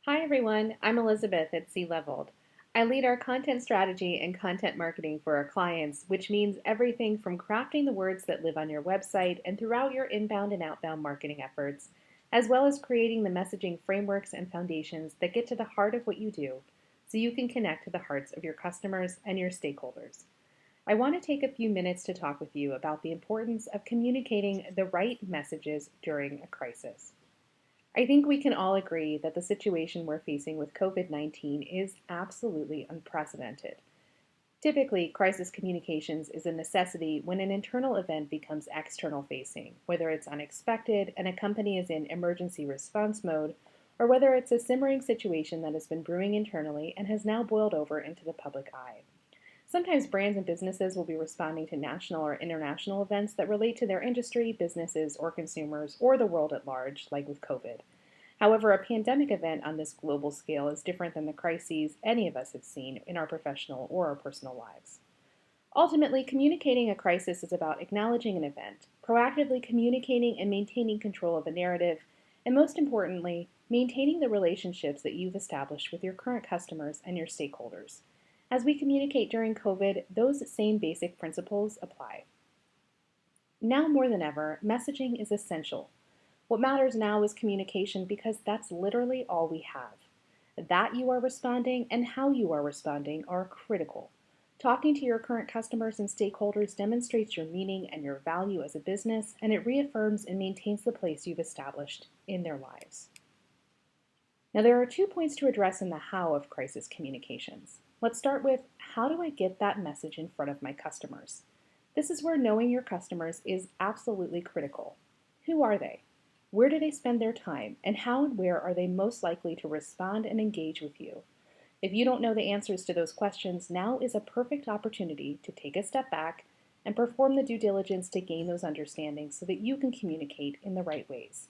Hi everyone, I'm Elizabeth at Sea Leveled. I lead our content strategy and content marketing for our clients, which means everything from crafting the words that live on your website and throughout your inbound and outbound marketing efforts, as well as creating the messaging frameworks and foundations that get to the heart of what you do so you can connect to the hearts of your customers and your stakeholders. I want to take a few minutes to talk with you about the importance of communicating the right messages during a crisis. I think we can all agree that the situation we're facing with COVID-19 is absolutely unprecedented. Typically, crisis communications is a necessity when an internal event becomes external facing, whether it's unexpected and a company is in emergency response mode, or whether it's a simmering situation that has been brewing internally and has now boiled over into the public eye. Sometimes brands and businesses will be responding to national or international events that relate to their industry, businesses, or consumers, or the world at large, like with COVID. However, a pandemic event on this global scale is different than the crises any of us have seen in our professional or our personal lives. Ultimately, communicating a crisis is about acknowledging an event, proactively communicating and maintaining control of a narrative, and most importantly, maintaining the relationships that you've established with your current customers and your stakeholders. As we communicate during COVID, those same basic principles apply. Now more than ever, messaging is essential. What matters now is communication because that's literally all we have. That you are responding and how you are responding are critical. Talking to your current customers and stakeholders demonstrates your meaning and your value as a business, and it reaffirms and maintains the place you've established in their lives. Now, there are 2 points to address in the how of crisis communications. Let's start with how do I get that message in front of my customers? This is where knowing your customers is absolutely critical. Who are they? Where do they spend their time? And how and where are they most likely to respond and engage with you? If you don't know the answers to those questions, now is a perfect opportunity to take a step back and perform the due diligence to gain those understandings so that you can communicate in the right ways.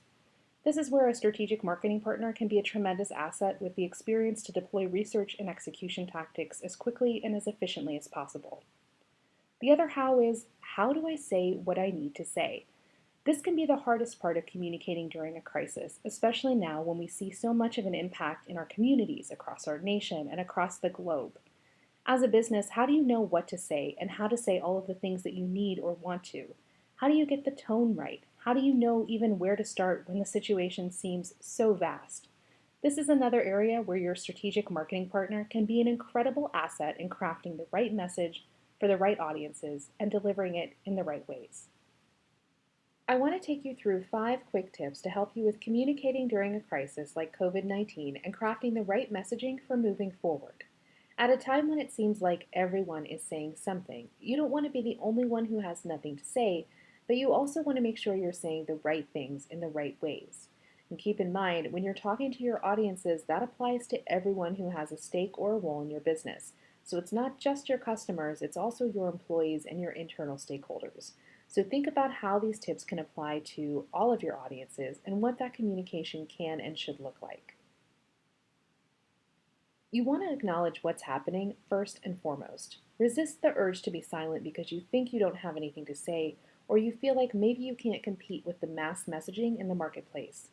This is where a strategic marketing partner can be a tremendous asset with the experience to deploy research and execution tactics as quickly and as efficiently as possible. The other how is, how do I say what I need to say? This can be the hardest part of communicating during a crisis, especially now when we see so much of an impact in our communities across our nation and across the globe. As a business, how do you know what to say and how to say all of the things that you need or want to? How do you get the tone right? How do you know even where to start when the situation seems so vast? This is another area where your strategic marketing partner can be an incredible asset in crafting the right message for the right audiences and delivering it in the right ways. I want to take you through 5 quick tips to help you with communicating during a crisis like COVID-19 and crafting the right messaging for moving forward. At a time when it seems like everyone is saying something, you don't want to be the only one who has nothing to say, but you also want to make sure you're saying the right things in the right ways. And keep in mind, when you're talking to your audiences, that applies to everyone who has a stake or a role in your business. So it's not just your customers, it's also your employees and your internal stakeholders. So think about how these tips can apply to all of your audiences and what that communication can and should look like. You want to acknowledge what's happening first and foremost. Resist the urge to be silent because you think you don't have anything to say, or you feel like maybe you can't compete with the mass messaging in the marketplace.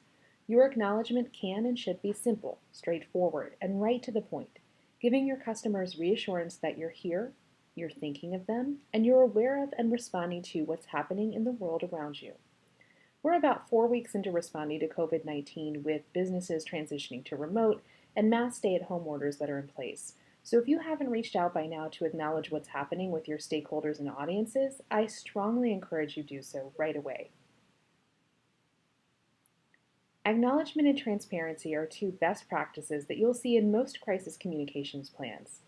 Your acknowledgement can and should be simple, straightforward, and right to the point, giving your customers reassurance that you're here, you're thinking of them, and you're aware of and responding to what's happening in the world around you. We're about 4 weeks into responding to COVID-19 with businesses transitioning to remote and mass stay-at-home orders that are in place. So if you haven't reached out by now to acknowledge what's happening with your stakeholders and audiences, I strongly encourage you to do so right away. Acknowledgement and transparency are 2 best practices that you'll see in most crisis communications plans.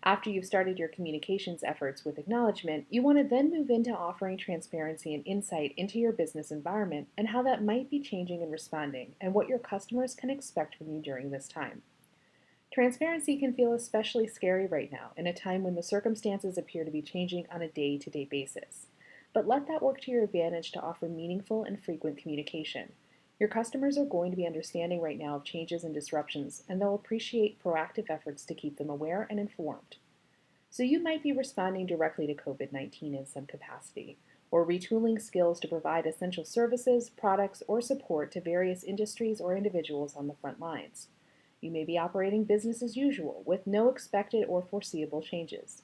After you've started your communications efforts with acknowledgement, you want to then move into offering transparency and insight into your business environment and how that might be changing and responding, and what your customers can expect from you during this time. Transparency can feel especially scary right now, in a time when the circumstances appear to be changing on a day-to-day basis. But let that work to your advantage to offer meaningful and frequent communication. Your customers are going to be understanding right now of changes and disruptions, and they'll appreciate proactive efforts to keep them aware and informed. So you might be responding directly to COVID-19 in some capacity, or retooling skills to provide essential services, products, or support to various industries or individuals on the front lines. You may be operating business as usual with no expected or foreseeable changes.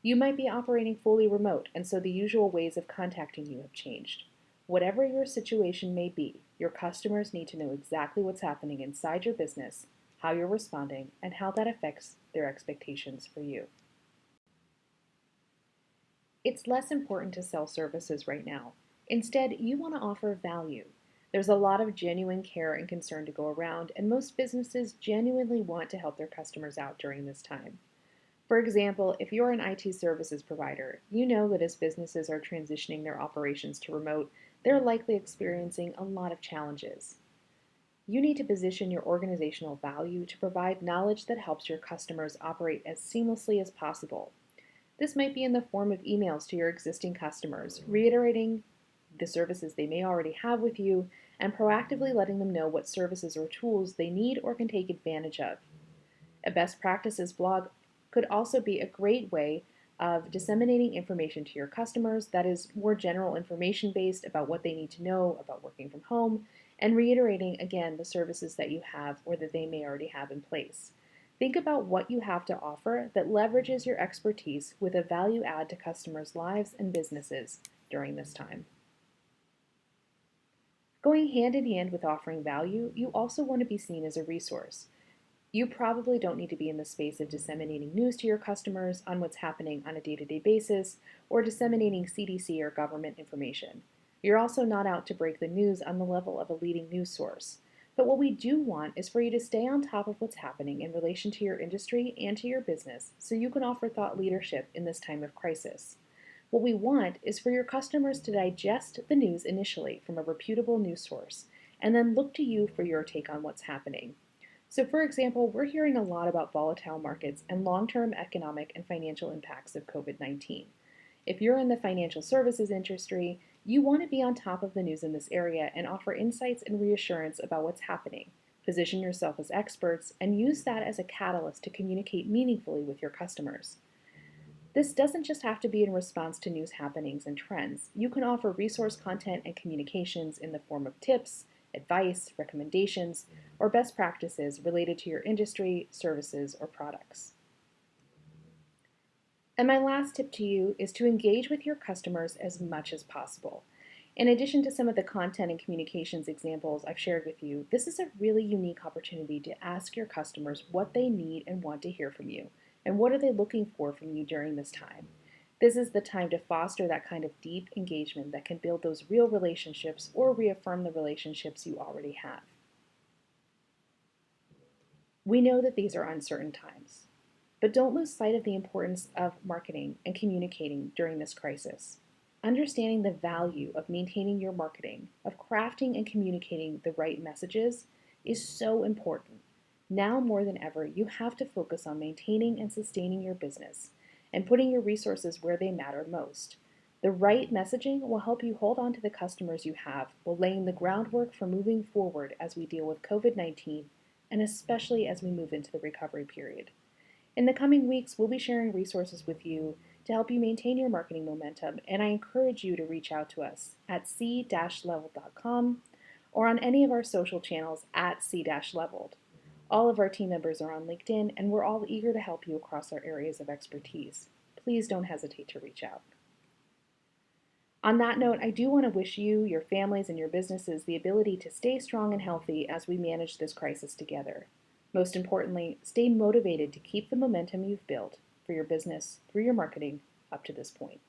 You might be operating fully remote, and so the usual ways of contacting you have changed. Whatever your situation may be, your customers need to know exactly what's happening inside your business, how you're responding, and how that affects their expectations for you. It's less important to sell services right now. Instead, you want to offer value. There's a lot of genuine care and concern to go around, and most businesses genuinely want to help their customers out during this time. For example, if you're an IT services provider, you know that as businesses are transitioning their operations to remote, they're likely experiencing a lot of challenges. You need to position your organizational value to provide knowledge that helps your customers operate as seamlessly as possible. This might be in the form of emails to your existing customers, reiterating the services they may already have with you, and proactively letting them know what services or tools they need or can take advantage of. A best practices blog could also be a great way of disseminating information to your customers that is more general information based about what they need to know about working from home, and reiterating again the services that you have or that they may already have in place. Think about what you have to offer that leverages your expertise with a value add to customers' lives and businesses during this time. Going hand in hand with offering value, you also want to be seen as a resource. You probably don't need to be in the space of disseminating news to your customers on what's happening on a day-to-day basis or disseminating CDC or government information. You're also not out to break the news on the level of a leading news source. But what we do want is for you to stay on top of what's happening in relation to your industry and to your business so you can offer thought leadership in this time of crisis. What we want is for your customers to digest the news initially from a reputable news source and then look to you for your take on what's happening. So, for example, we're hearing a lot about volatile markets and long-term economic and financial impacts of COVID-19. If you're in the financial services industry, you want to be on top of the news in this area and offer insights and reassurance about what's happening. Position yourself as experts and use that as a catalyst to communicate meaningfully with your customers. This doesn't just have to be in response to news happenings and trends. You can offer resource content and communications in the form of tips, advice, recommendations, or best practices related to your industry, services, or products. And my last tip to you is to engage with your customers as much as possible. In addition to some of the content and communications examples I've shared with you, this is a really unique opportunity to ask your customers what they need and want to hear from you, and what are they looking for from you during this time. This is the time to foster that kind of deep engagement that can build those real relationships or reaffirm the relationships you already have. We know that these are uncertain times, but don't lose sight of the importance of marketing and communicating during this crisis. Understanding the value of maintaining your marketing, of crafting and communicating the right messages, is so important. Now more than ever, you have to focus on maintaining and sustaining your business and putting your resources where they matter most. The right messaging will help you hold on to the customers you have while laying the groundwork for moving forward as we deal with COVID-19 and especially as we move into the recovery period. In the coming weeks, we'll be sharing resources with you to help you maintain your marketing momentum, and I encourage you to reach out to us at c-leveled.com or on any of our social channels at c-leveled. All of our team members are on LinkedIn, and we're all eager to help you across our areas of expertise. Please don't hesitate to reach out. On that note, I do want to wish you, your families, and your businesses the ability to stay strong and healthy as we manage this crisis together. Most importantly, stay motivated to keep the momentum you've built for your business through your marketing up to this point.